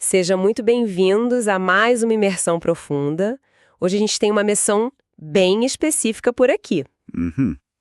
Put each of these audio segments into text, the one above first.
Sejam muito bem-vindos a mais uma imersão profunda. Hoje a gente tem uma missão bem específica por aqui.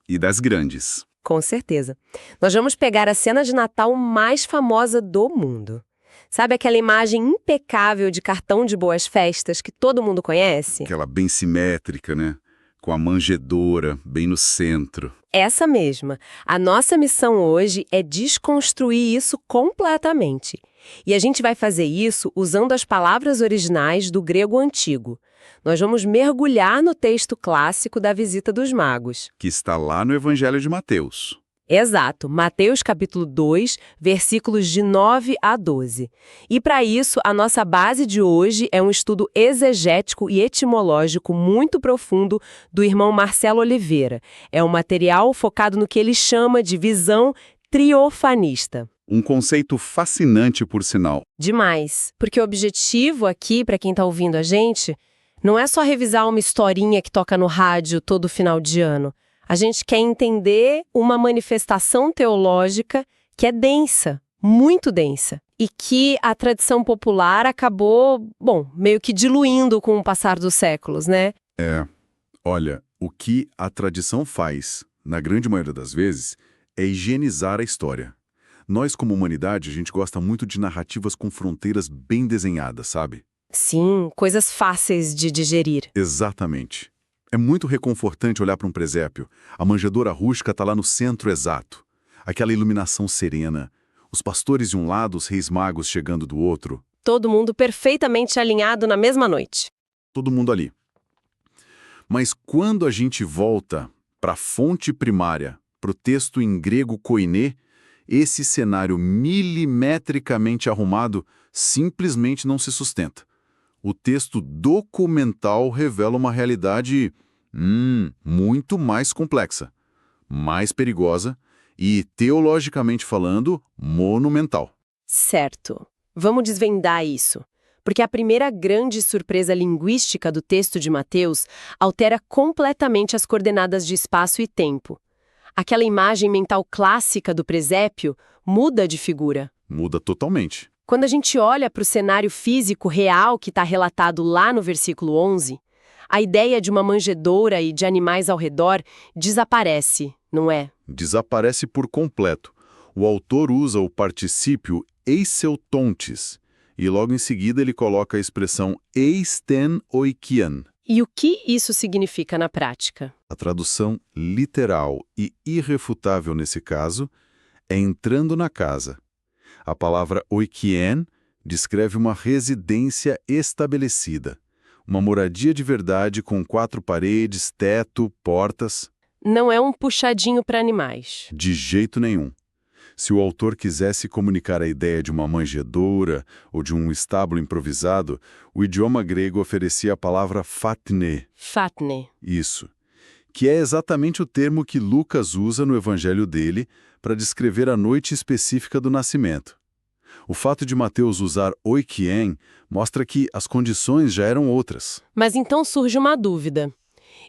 E das grandes. Com certeza. Nós vamos pegar a cena de Natal mais famosa do mundo. Sabe aquela imagem impecável de cartão de boas-festas que todo mundo conhece? Aquela bem simétrica, né? Com a manjedoura bem no centro. Essa mesma. A nossa missão hoje é desconstruir isso completamente. E a gente vai fazer isso usando as palavras originais do grego antigo. Nós vamos mergulhar no texto clássico da visita dos magos. Que está lá no Evangelho de Mateus. Exato, Mateus capítulo 2, versículos de 9 a 12. E para isso, a nossa base de hoje é um estudo exegético e etimológico muito profundo do irmão Marcelo Oliveira. É um material focado no que ele chama de visão triofanista. Um conceito fascinante, por sinal. Demais, porque o objetivo aqui, para quem está ouvindo a gente, não é só revisar uma historinha que toca no rádio todo final de ano. A gente quer entender uma manifestação teológica que é densa, muito densa, e que a tradição popular acabou, meio que diluindo com o passar dos séculos, né? Olha, o que a tradição faz, na grande maioria das vezes, é higienizar a história. Nós, como humanidade, a gente gosta muito de narrativas com fronteiras bem desenhadas, sabe? Sim, coisas fáceis de digerir. Exatamente. É muito reconfortante olhar para um presépio. A manjedoura rústica está lá no centro exato. Aquela iluminação serena. Os pastores de um lado, os reis magos chegando do outro. Todo mundo perfeitamente alinhado na mesma noite. Todo mundo ali. Mas quando a gente volta para a fonte primária, para o texto em grego koiné, esse cenário milimetricamente arrumado simplesmente não se sustenta. O texto documental revela uma realidade muito mais complexa, mais perigosa e, teologicamente falando, monumental. Certo. Vamos desvendar isso. Porque a primeira grande surpresa linguística do texto de Mateus altera completamente as coordenadas de espaço e tempo. Aquela imagem mental clássica do presépio muda de figura. Muda totalmente. Quando a gente olha para o cenário físico real que está relatado lá no versículo 11, a ideia de uma manjedoura e de animais ao redor desaparece, não é? Desaparece por completo. O autor usa o particípio eiseutontes e logo em seguida ele coloca a expressão eisten oikian. E o que isso significa na prática? A tradução literal e irrefutável nesse caso é entrando na casa. A palavra oikien descreve uma residência estabelecida, uma moradia de verdade com 4 paredes, teto, portas. Não é um puxadinho para animais. De jeito nenhum. Se o autor quisesse comunicar a ideia de uma manjedoura ou de um estábulo improvisado, o idioma grego oferecia a palavra fatne. Fatne. Isso. Que é exatamente o termo que Lucas usa no evangelho dele para descrever a noite específica do nascimento. O fato de Mateus usar oikien mostra que as condições já eram outras. Mas então surge uma dúvida.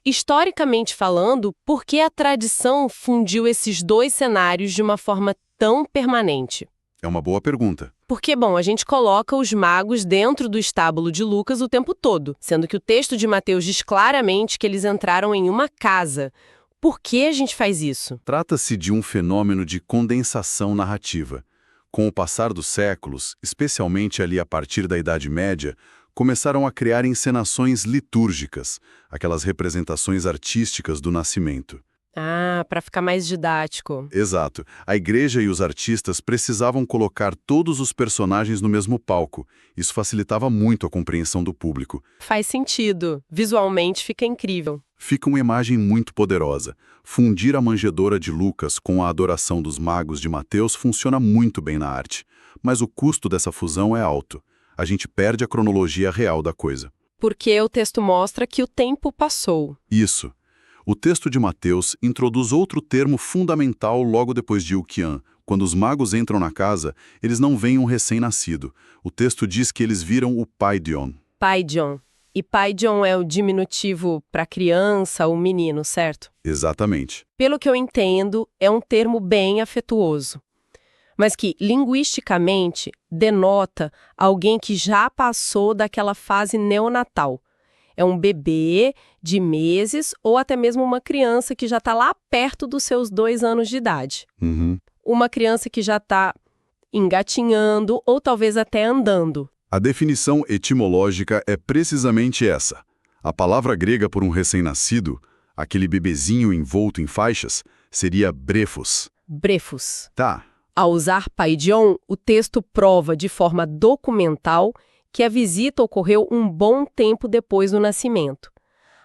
Historicamente falando, por que a tradição fundiu esses dois cenários de uma forma tão permanente? É uma boa pergunta. Porque, a gente coloca os magos dentro do estábulo de Lucas o tempo todo, sendo que o texto de Mateus diz claramente que eles entraram em uma casa. Por que a gente faz isso? Trata-se de um fenômeno de condensação narrativa. Com o passar dos séculos, especialmente ali a partir da Idade Média, começaram a criar encenações litúrgicas, aquelas representações artísticas do nascimento. Ah, para ficar mais didático. Exato. A igreja e os artistas precisavam colocar todos os personagens no mesmo palco. Isso facilitava muito a compreensão do público. Faz sentido. Visualmente fica incrível. Fica uma imagem muito poderosa. Fundir a manjedoura de Lucas com a adoração dos magos de Mateus funciona muito bem na arte. Mas o custo dessa fusão é alto. A gente perde a cronologia real da coisa. Porque o texto mostra que o tempo passou. Isso. O texto de Mateus introduz outro termo fundamental logo depois de Ukian. Quando os magos entram na casa, eles não veem um recém-nascido. O texto diz que eles viram o paidion. Paidion. E paidion é o diminutivo para criança ou menino, certo? Exatamente. Pelo que eu entendo, é um termo bem afetuoso. mas que, linguisticamente, denota alguém que já passou daquela fase neonatal. É um bebê de meses ou até mesmo uma criança que já está lá perto dos seus 2 anos de idade. Uhum. Uma criança que já está engatinhando ou talvez até andando. A definição etimológica é precisamente essa. A palavra grega por um recém-nascido, aquele bebezinho envolto em faixas, seria brefos. Brefos. Tá. Ao usar paidion, o texto prova de forma documental que a visita ocorreu um bom tempo depois do nascimento.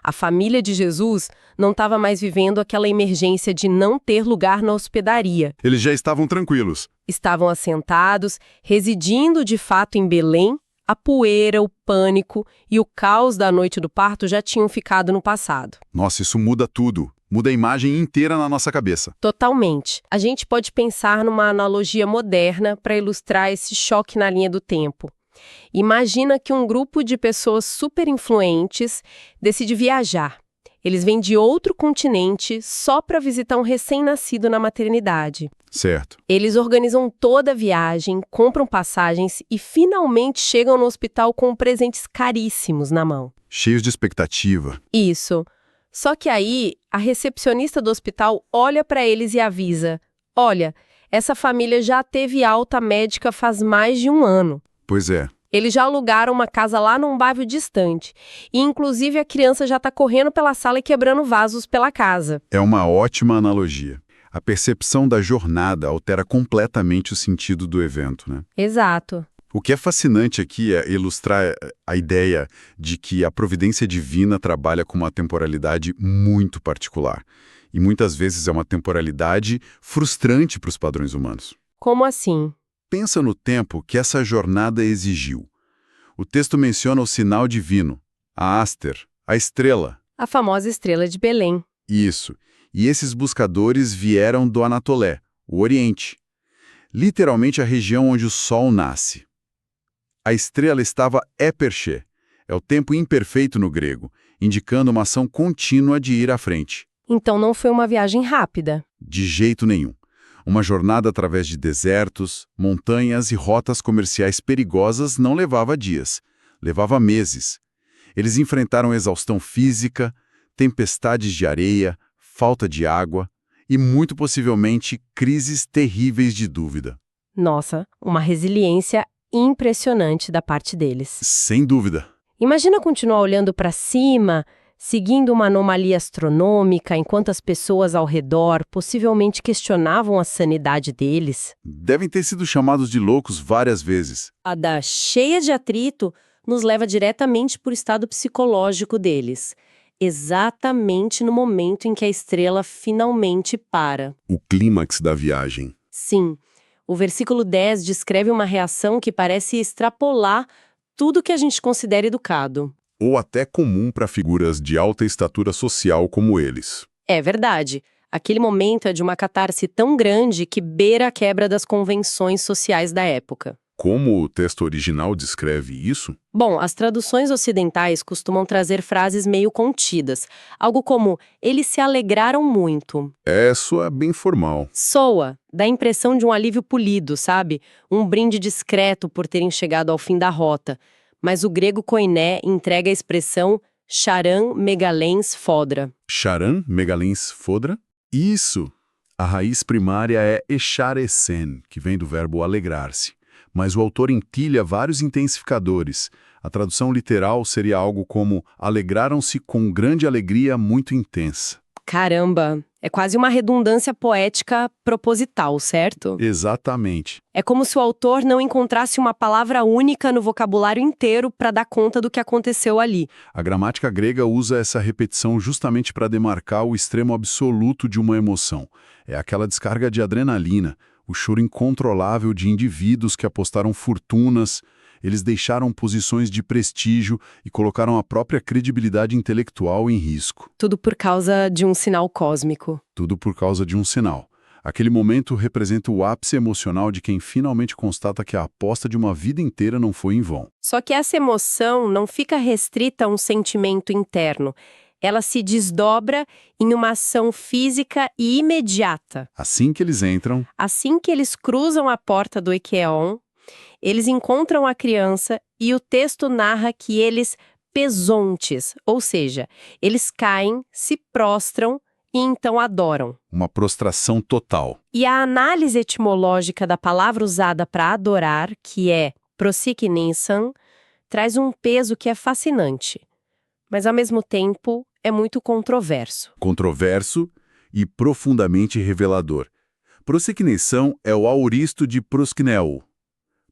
A família de Jesus não estava mais vivendo aquela emergência de não ter lugar na hospedaria. Eles já estavam tranquilos. Estavam assentados, residindo de fato em Belém. A poeira, o pânico e o caos da noite do parto já tinham ficado no passado. Nossa, isso muda tudo. Muda a imagem inteira na nossa cabeça. Totalmente. A gente pode pensar numa analogia moderna para ilustrar esse choque na linha do tempo. Imagina que um grupo de pessoas super influentes decide viajar. Eles vêm de outro continente só para visitar um recém-nascido na maternidade. Certo. Eles organizam toda a viagem, compram passagens e finalmente chegam no hospital com presentes caríssimos na mão. Cheios de expectativa. Isso. Só que aí, a recepcionista do hospital olha para eles e avisa: olha, essa família já teve alta médica faz mais de 1 ano. Pois é. Eles já alugaram uma casa lá num bairro distante. E, inclusive, a criança já está correndo pela sala e quebrando vasos pela casa. É uma ótima analogia. A percepção da jornada altera completamente o sentido do evento, né? Exato. O que é fascinante aqui é ilustrar a ideia de que a providência divina trabalha com uma temporalidade muito particular. E muitas vezes é uma temporalidade frustrante para os padrões humanos. Como assim? Pensa no tempo que essa jornada exigiu. O texto menciona o sinal divino, a Aster, a estrela. A famosa estrela de Belém. Isso. E esses buscadores vieram do Anatolé, o Oriente. Literalmente a região onde o sol nasce. A estrela estava éperché, é o tempo imperfeito no grego, indicando uma ação contínua de ir à frente. Então não foi uma viagem rápida. De jeito nenhum. Uma jornada através de desertos, montanhas e rotas comerciais perigosas não levava dias, levava meses. Eles enfrentaram exaustão física, tempestades de areia, falta de água e, muito possivelmente, crises terríveis de dúvida. Nossa, uma resiliência impressionante da parte deles. Sem dúvida. Imagina continuar olhando para cima, seguindo uma anomalia astronômica, enquanto as pessoas ao redor possivelmente questionavam a sanidade deles. Devem ter sido chamados de loucos várias vezes. A da cheia de atrito nos leva diretamente para o estado psicológico deles. Exatamente no momento em que a estrela finalmente para. O clímax da viagem. Sim, o versículo 10 descreve uma reação que parece extrapolar tudo que a gente considera educado. Ou até comum para figuras de alta estatura social como eles. É verdade. Aquele momento é de uma catarse tão grande que beira a quebra das convenções sociais da época. Como o texto original descreve isso? Bom, as traduções ocidentais costumam trazer frases meio contidas. Algo como, eles se alegraram muito. Soa bem formal. Soa, dá a impressão de um alívio polido, sabe? Um brinde discreto por terem chegado ao fim da rota. Mas o grego koiné entrega a expressão charan megalens fodra. Charan megalens fodra? Isso! A raiz primária é echaresen, que vem do verbo alegrar-se. Mas o autor entilha vários intensificadores. A tradução literal seria algo como alegraram-se com grande alegria muito intensa. Caramba! É quase uma redundância poética proposital, certo? Exatamente. É como se o autor não encontrasse uma palavra única no vocabulário inteiro para dar conta do que aconteceu ali. A gramática grega usa essa repetição justamente para demarcar o extremo absoluto de uma emoção. É aquela descarga de adrenalina, o choro incontrolável de indivíduos que apostaram fortunas. Eles deixaram posições de prestígio e colocaram a própria credibilidade intelectual em risco. Tudo por causa de um sinal cósmico. Tudo por causa de um sinal. Aquele momento representa o ápice emocional de quem finalmente constata que a aposta de uma vida inteira não foi em vão. Só que essa emoção não fica restrita a um sentimento interno. ela se desdobra em uma ação física e imediata. Assim que eles entram, Assim que eles cruzam a porta do Eiqueon, eles encontram a criança e o texto narra que eles pesontes, ou seja, eles caem, se prostram e então adoram. uma prostração total. E a análise etimológica da palavra usada para adorar, que é prosikninsan, traz um peso que é fascinante, mas ao mesmo tempo é muito controverso. Controverso e profundamente revelador. Prosekneição é o auristo de proskneo.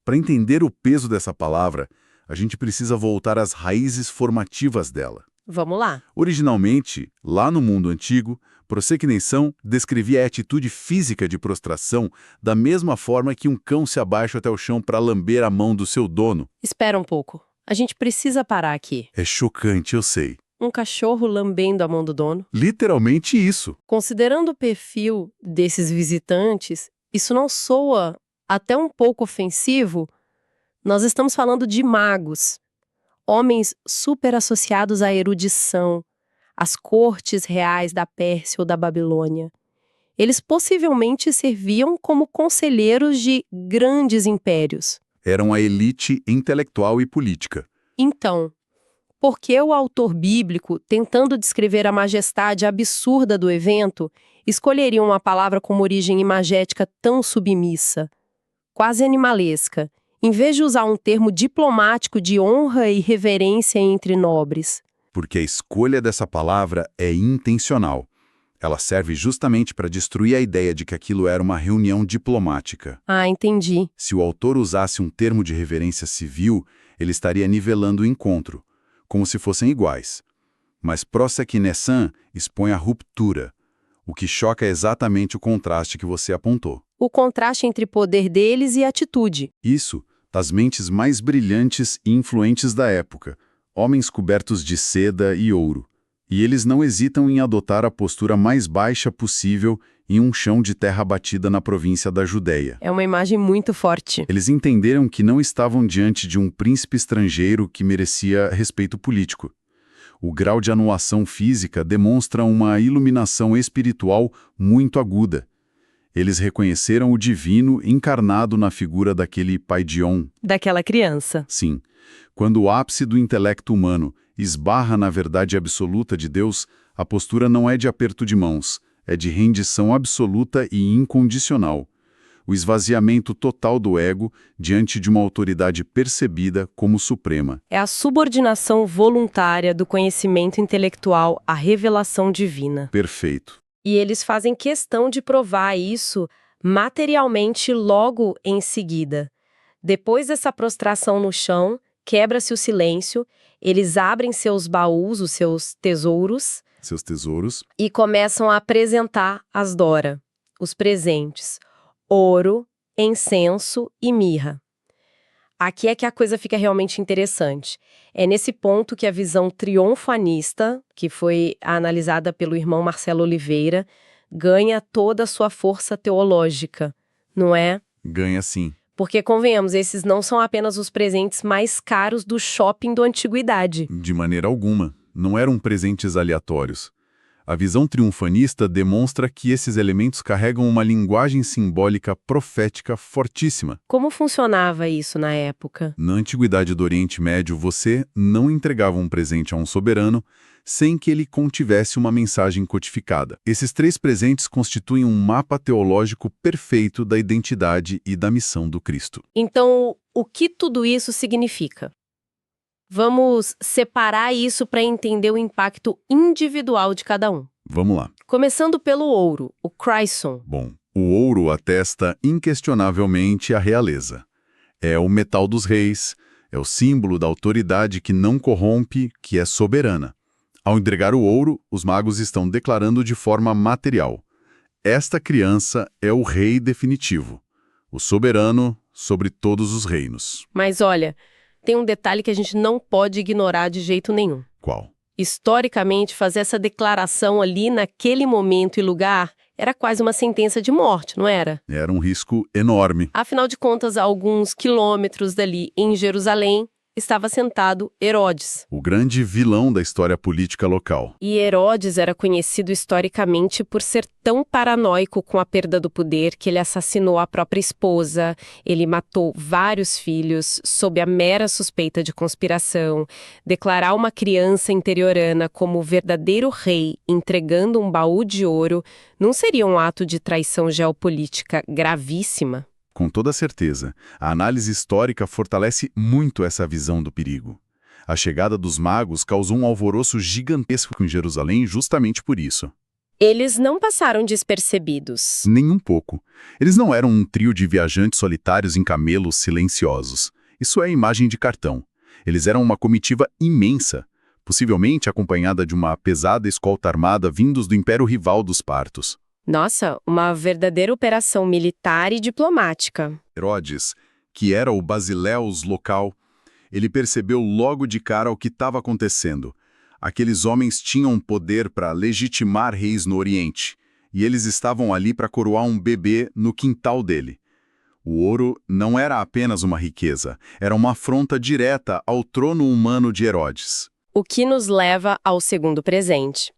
Para entender o peso dessa palavra, a gente precisa voltar às raízes formativas dela. Vamos lá. Originalmente, lá no mundo antigo, prosekneição descrevia a atitude física de prostração da mesma forma que um cão se abaixa até o chão para lamber a mão do seu dono. Espera um pouco. A gente precisa parar aqui. É chocante, eu sei. Um cachorro lambendo a mão do dono? Literalmente isso. Considerando o perfil desses visitantes, isso não soa até um pouco ofensivo? Nós estamos falando de magos, homens super associados à erudição, às cortes reais da Pérsia ou da Babilônia. Eles possivelmente serviam como conselheiros de grandes impérios. Eram a elite intelectual e política. Então, por que o autor bíblico, tentando descrever a majestade absurda do evento, escolheria uma palavra com uma origem imagética tão submissa, quase animalesca, em vez de usar um termo diplomático de honra e reverência entre nobres? Porque a escolha dessa palavra é intencional. Ela serve justamente para destruir a ideia de que aquilo era uma reunião diplomática. Ah, entendi. Se o autor usasse um termo de reverência civil, ele estaria nivelando o encontro, como se fossem iguais. Mas proseknesan expõe a ruptura. O que choca é exatamente o contraste que você apontou. O contraste entre poder deles e atitude. Isso, das mentes mais brilhantes e influentes da época, homens cobertos de seda e ouro. E eles não hesitam em adotar a postura mais baixa possível em um chão de terra batida na província da Judéia. É uma imagem muito forte. Eles entenderam que não estavam diante de um príncipe estrangeiro que merecia respeito político. O grau de anuação física demonstra uma iluminação espiritual muito aguda. Eles reconheceram o divino encarnado na figura daquele Paidion. Daquela criança. Sim, quando o ápice do intelecto humano esbarra na verdade absoluta de Deus, a postura não é de aperto de mãos, é de rendição absoluta e incondicional. O esvaziamento total do ego diante de uma autoridade percebida como suprema. É a subordinação voluntária do conhecimento intelectual à revelação divina. Perfeito. E eles fazem questão de provar isso materialmente logo em seguida. Depois dessa prostração no chão, quebra-se o silêncio, eles abrem seus baús, os seus tesouros, Seus tesouros. e começam a apresentar as Dora, os presentes: ouro, incenso e mirra. Aqui é que a coisa fica realmente interessante. É nesse ponto que a visão triunfanista, que foi analisada pelo irmão Marcelo Oliveira, ganha toda a sua força teológica, não é? Ganha sim. Porque, convenhamos, esses não são apenas os presentes mais caros do shopping da antiguidade. De maneira alguma. Não eram presentes aleatórios. A visão triunfanista demonstra que esses elementos carregam uma linguagem simbólica profética fortíssima. Como funcionava isso na época? Na antiguidade do Oriente Médio, você não entregava um presente a um soberano sem que ele contivesse uma mensagem codificada. Esses 3 presentes constituem um mapa teológico perfeito da identidade e da missão do Cristo. Então, o que tudo isso significa? Vamos separar isso para entender o impacto individual de cada um. Vamos lá. Começando pelo ouro, o Chryson. Bom, o ouro atesta inquestionavelmente a realeza. É o metal dos reis, é o símbolo da autoridade que não corrompe, que é soberana. Ao entregar o ouro, os magos estão declarando de forma material: esta criança é o rei definitivo, o soberano sobre todos os reinos. Mas olha, tem um detalhe que a gente não pode ignorar de jeito nenhum. Qual? Historicamente, fazer essa declaração ali naquele momento e lugar era quase uma sentença de morte, não era? Era um risco enorme. Afinal de contas, a alguns quilômetros dali em Jerusalém, estava sentado Herodes. O grande vilão da história política local. E Herodes era conhecido historicamente por ser tão paranoico com a perda do poder que ele assassinou a própria esposa, ele matou vários filhos sob a mera suspeita de conspiração. Declarar uma criança interiorana como o verdadeiro rei entregando um baú de ouro não seria um ato de traição geopolítica gravíssima? Com toda certeza, a análise histórica fortalece muito essa visão do perigo. A chegada dos magos causou um alvoroço gigantesco em Jerusalém justamente por isso. Eles não passaram despercebidos. Nem um pouco. Eles não eram um trio de viajantes solitários em camelos silenciosos. Isso é imagem de cartão. Eles eram uma comitiva imensa, possivelmente acompanhada de uma pesada escolta armada vindos do império rival dos partos. Nossa, uma verdadeira operação militar e diplomática. Herodes, que era o basileus local, ele percebeu logo de cara o que estava acontecendo. Aqueles homens tinham poder para legitimar reis no Oriente, e eles estavam ali para coroar um bebê no quintal dele. O ouro não era apenas uma riqueza, era uma afronta direta ao trono humano de Herodes. O que nos leva ao segundo presente.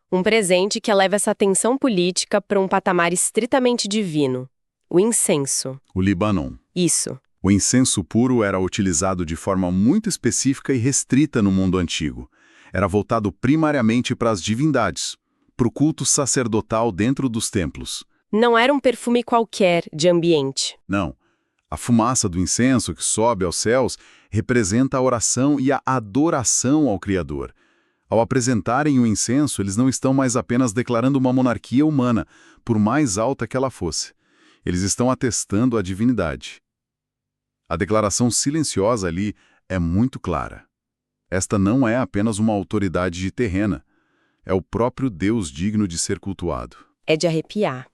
Um presente que eleva essa tensão política para um patamar estritamente divino. O incenso. O Líbano. Isso. O incenso puro era utilizado de forma muito específica e restrita no mundo antigo. Era voltado primariamente para as divindades, para o culto sacerdotal dentro dos templos. Não era um perfume qualquer de ambiente. Não. A fumaça do incenso que sobe aos céus representa a oração e a adoração ao Criador. Ao apresentarem o incenso, eles não estão mais apenas declarando uma monarquia humana, por mais alta que ela fosse. Eles estão atestando a divindade. A declaração silenciosa ali é muito clara. Esta não é apenas uma autoridade terrena. É o próprio Deus digno de ser cultuado. É de arrepiar.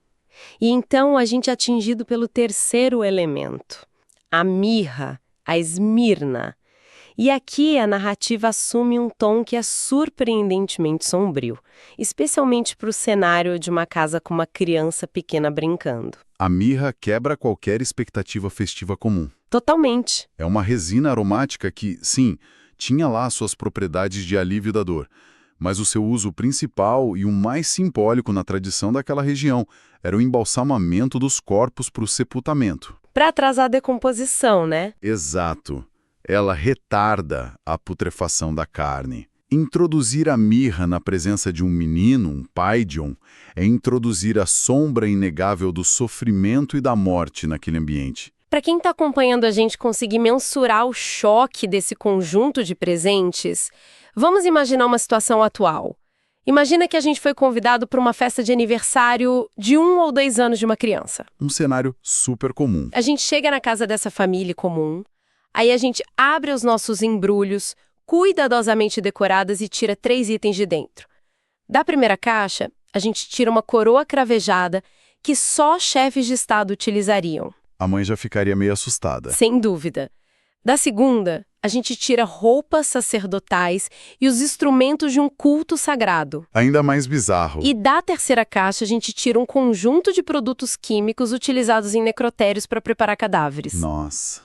E então a gente é atingido pelo terceiro elemento. A mirra, a esmirna. E aqui a narrativa assume um tom que é surpreendentemente sombrio, especialmente para o cenário de uma casa com uma criança pequena brincando. A mirra quebra qualquer expectativa festiva comum. Totalmente. É uma resina aromática que, sim, tinha lá suas propriedades de alívio da dor, mas o seu uso principal e o mais simbólico na tradição daquela região era o embalsamamento dos corpos para o sepultamento. Para atrasar a decomposição, né? Exato. Ela retarda a putrefação da carne. Introduzir a mirra na presença de um menino, um paidion, é introduzir a sombra inegável do sofrimento e da morte naquele ambiente. Para quem está acompanhando a gente conseguir mensurar o choque desse conjunto de presentes, vamos imaginar uma situação atual. Imagina que a gente foi convidado para uma festa de aniversário de 1 ou 2 anos de uma criança. Um cenário super comum. A gente chega na casa dessa família comum, aí a gente abre os nossos embrulhos, cuidadosamente decoradas e tira 3 itens de dentro. Da primeira caixa, a gente tira uma coroa cravejada que só chefes de Estado utilizariam. A mãe já ficaria meio assustada. Sem dúvida. Da segunda, a gente tira roupas sacerdotais e os instrumentos de um culto sagrado. Ainda mais bizarro. E da terceira caixa, a gente tira um conjunto de produtos químicos utilizados em necrotérios para preparar cadáveres. Nossa.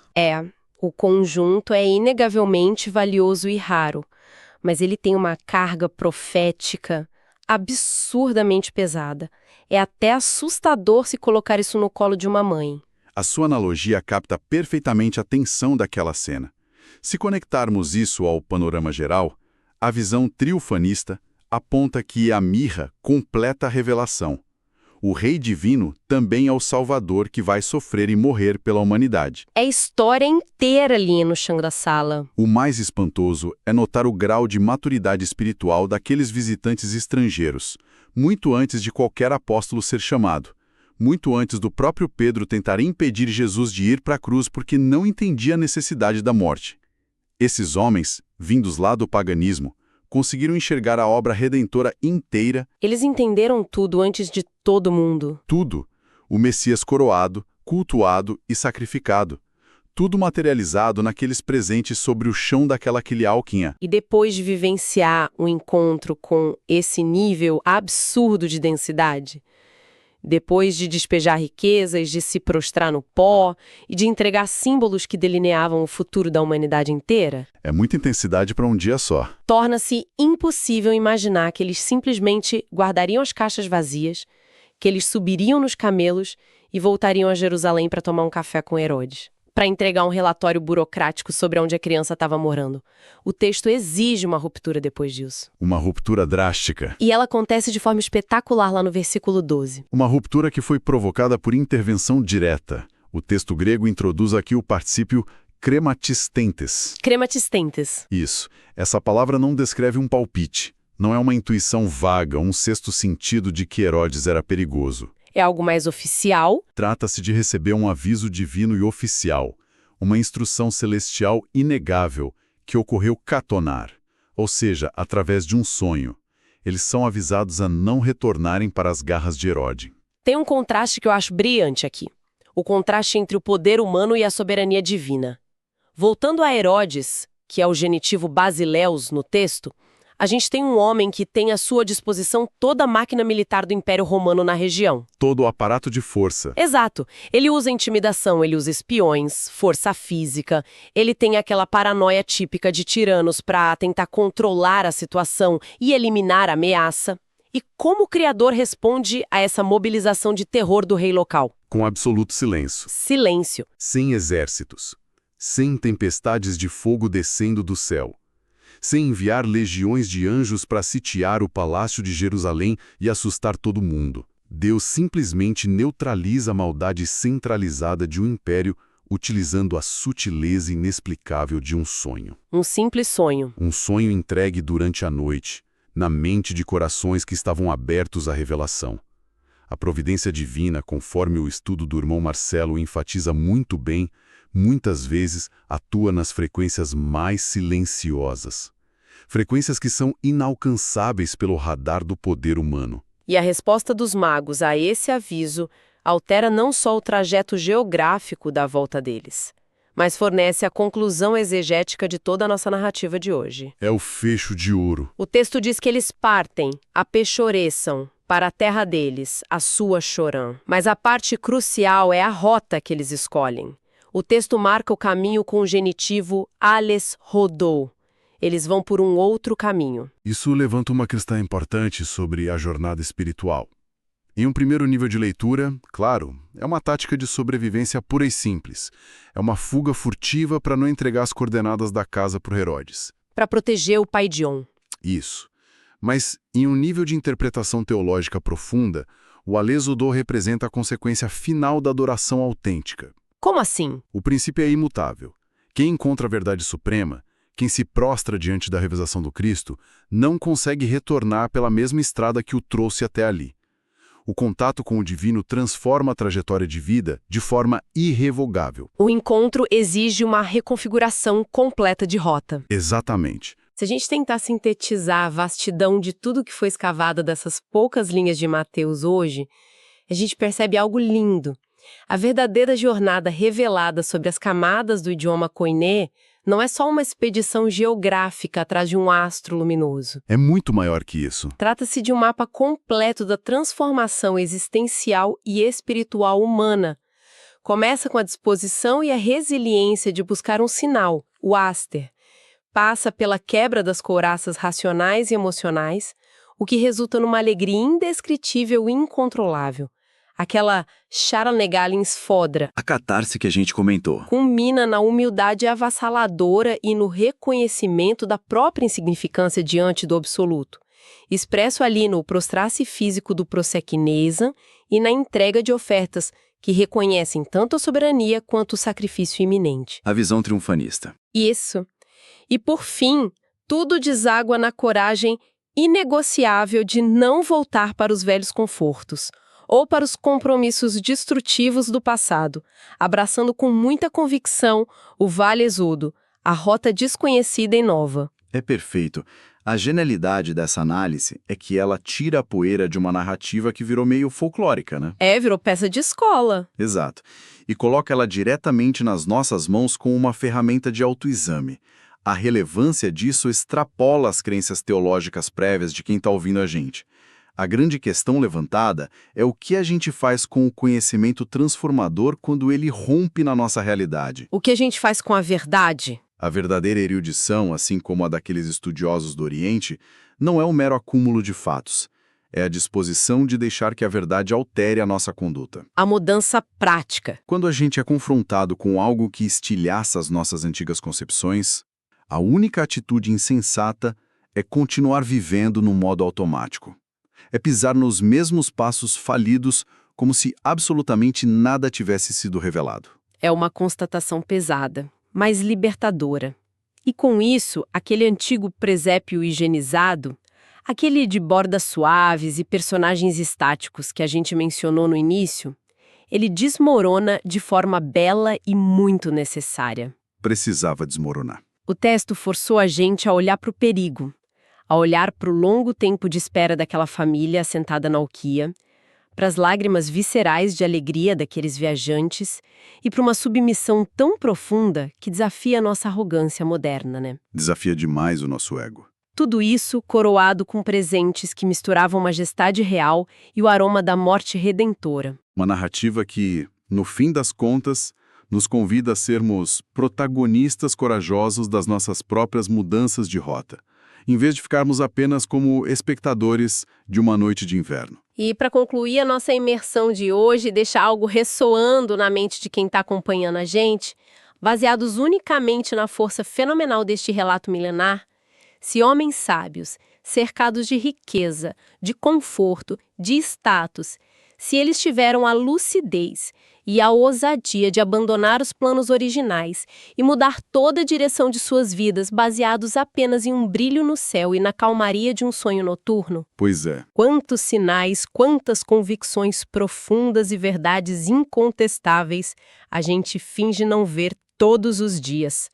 O conjunto é inegavelmente valioso e raro, mas ele tem uma carga profética absurdamente pesada. É até assustador se colocar isso no colo de uma mãe. A sua analogia capta perfeitamente a tensão daquela cena. Se conectarmos isso ao panorama geral, a visão triunfanista aponta que a mirra completa a revelação. O Rei Divino também é o Salvador que vai sofrer e morrer pela humanidade. É a história inteira ali no chão da sala. O mais espantoso é notar o grau de maturidade espiritual daqueles visitantes estrangeiros, muito antes de qualquer apóstolo ser chamado. Muito antes do próprio Pedro tentar impedir Jesus de ir para a cruz porque não entendia a necessidade da morte. Esses homens, vindos lá do paganismo, conseguiram enxergar a obra redentora inteira. Eles entenderam tudo antes de todo mundo. Tudo. O Messias coroado, cultuado e sacrificado. Tudo materializado naqueles presentes sobre o chão daquela alquinha. E depois de vivenciar um encontro com esse nível absurdo de densidade, Depois de despejar riquezas, de se prostrar no pó e de entregar símbolos que delineavam o futuro da humanidade inteira, É muita intensidade para um dia só. torna-se impossível imaginar que eles simplesmente guardariam as caixas vazias, que eles subiriam nos camelos e voltariam a Jerusalém para tomar um café com Herodes, para entregar um relatório burocrático sobre onde a criança estava morando. O texto exige uma ruptura depois disso. Uma ruptura drástica. E ela acontece de forma espetacular lá no versículo 12. Uma ruptura que foi provocada por intervenção direta. O texto grego introduz aqui o particípio krematistentes. Krematistentes. Isso. Essa palavra não descreve um palpite. Não é uma intuição vaga, um sexto sentido de que Herodes era perigoso. É algo mais oficial. Trata-se de receber um aviso divino e oficial, uma instrução celestial inegável que ocorreu catonar, ou seja, através de um sonho. Eles são avisados a não retornarem para as garras de Herodes. Tem um contraste que eu acho brilhante aqui. O contraste entre o poder humano e a soberania divina. Voltando a Herodes, que é o genitivo basileus no texto, a gente tem um homem que tem à sua disposição toda a máquina militar do Império Romano na região. Todo o aparato de força. Exato. Ele usa intimidação, ele usa espiões, força física, ele tem aquela paranoia típica de tiranos para tentar controlar a situação e eliminar a ameaça. E como o Criador responde a essa mobilização de terror do rei local? Com absoluto silêncio. Silêncio. Sem exércitos. Sem tempestades de fogo descendo do céu. Sem enviar legiões de anjos para sitiar o palácio de Jerusalém e assustar todo mundo. Deus simplesmente neutraliza a maldade centralizada de um império utilizando a sutileza inexplicável de um sonho. Um simples sonho. Um sonho entregue durante a noite, na mente de corações que estavam abertos à revelação. A providência divina, conforme o estudo do irmão Marcelo enfatiza muito bem, muitas vezes atua nas frequências mais silenciosas. Frequências que são inalcançáveis pelo radar do poder humano. E a resposta dos magos a esse aviso altera não só o trajeto geográfico da volta deles, mas fornece a conclusão exegética de toda a nossa narrativa de hoje. É o fecho de ouro. O texto diz que eles partem, apexoreçam, para a terra deles, a sua Chorã. Mas a parte crucial é a rota que eles escolhem. O texto marca o caminho com o genitivo ales rodou. Eles vão por um outro caminho. Isso levanta uma questão importante sobre a jornada espiritual. Em um primeiro nível de leitura, claro, é uma tática de sobrevivência pura e simples. É uma fuga furtiva para não entregar as coordenadas da casa para Herodes. Para proteger o pai Dion. Isso. Mas, em um nível de interpretação teológica profunda, o alesodô representa a consequência final da adoração autêntica. Como assim? O princípio é imutável. Quem encontra a verdade suprema, quem se prostra diante da revelação do Cristo, não consegue retornar pela mesma estrada que o trouxe até ali. O contato com o divino transforma a trajetória de vida de forma irrevogável. O encontro exige uma reconfiguração completa de rota. Exatamente. Se a gente tentar sintetizar a vastidão de tudo que foi escavado dessas poucas linhas de Mateus hoje, a gente percebe algo lindo. A verdadeira jornada revelada sobre as camadas do idioma koiné não é só uma expedição geográfica atrás de um astro luminoso. É muito maior que isso. Trata-se de um mapa completo da transformação existencial e espiritual humana. Começa com a disposição e a resiliência de buscar um sinal, o aster. Passa pela quebra das couraças racionais e emocionais, o que resulta numa alegria indescritível e incontrolável. Aquela Charanegalin Sfodra. A catarse que a gente comentou. Culmina na humildade avassaladora e no reconhecimento da própria insignificância diante do absoluto, expresso ali no prostrar-se físico do prossequinesa e na entrega de ofertas que reconhecem tanto a soberania quanto o sacrifício iminente. A visão triunfanista. Isso. E por fim, tudo deságua na coragem inegociável de não voltar para os velhos confortos, ou para os compromissos destrutivos do passado, abraçando com muita convicção o Vale Exudo, a rota desconhecida e nova. É perfeito. A genialidade dessa análise é que ela tira a poeira de uma narrativa que virou meio folclórica, né? Virou peça de escola. Exato. E coloca ela diretamente nas nossas mãos com uma ferramenta de autoexame. A relevância disso extrapola as crenças teológicas prévias de quem está ouvindo a gente. A grande questão levantada é o que a gente faz com o conhecimento transformador quando ele rompe na nossa realidade. O que a gente faz com a verdade? A verdadeira erudição, assim como a daqueles estudiosos do Oriente, não é um mero acúmulo de fatos. É a disposição de deixar que a verdade altere a nossa conduta. A mudança prática. Quando a gente é confrontado com algo que estilhaça as nossas antigas concepções, a única atitude insensata é continuar vivendo no modo automático. É pisar nos mesmos passos falidos como se absolutamente nada tivesse sido revelado. É uma constatação pesada, mas libertadora. E com isso, aquele antigo presépio higienizado, aquele de bordas suaves e personagens estáticos que a gente mencionou no início, ele desmorona de forma bela e muito necessária. Precisava desmoronar. O texto forçou a gente a olhar para o perigo, a olhar para o longo tempo de espera daquela família assentada na Alquia, para as lágrimas viscerais de alegria daqueles viajantes e para uma submissão tão profunda que desafia a nossa arrogância moderna, né? Desafia demais o nosso ego. Tudo isso coroado com presentes que misturavam majestade real e o aroma da morte redentora. Uma narrativa que, no fim das contas, nos convida a sermos protagonistas corajosos das nossas próprias mudanças de rota, em vez de ficarmos apenas como espectadores de uma noite de inverno. E para concluir a nossa imersão de hoje, deixar algo ressoando na mente de quem está acompanhando a gente, baseados unicamente na força fenomenal deste relato milenar, se homens sábios, cercados de riqueza, de conforto, de status, se eles tiveram a lucidez e a ousadia de abandonar os planos originais e mudar toda a direção de suas vidas baseados apenas em um brilho no céu e na calmaria de um sonho noturno? Pois é. Quantos sinais, quantas convicções profundas e verdades incontestáveis a gente finge não ver todos os dias.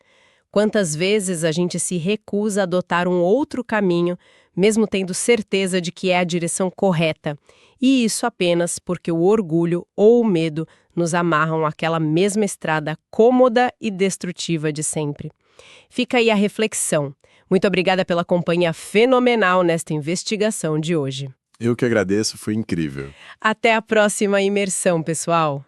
Quantas vezes a gente se recusa a adotar um outro caminho, mesmo tendo certeza de que é a direção correta, e isso apenas porque o orgulho ou o medo nos amarram àquela mesma estrada cômoda e destrutiva de sempre. Fica aí a reflexão. Muito obrigada pela companhia fenomenal nesta investigação de hoje. Eu que agradeço, foi incrível. Até a próxima imersão, pessoal!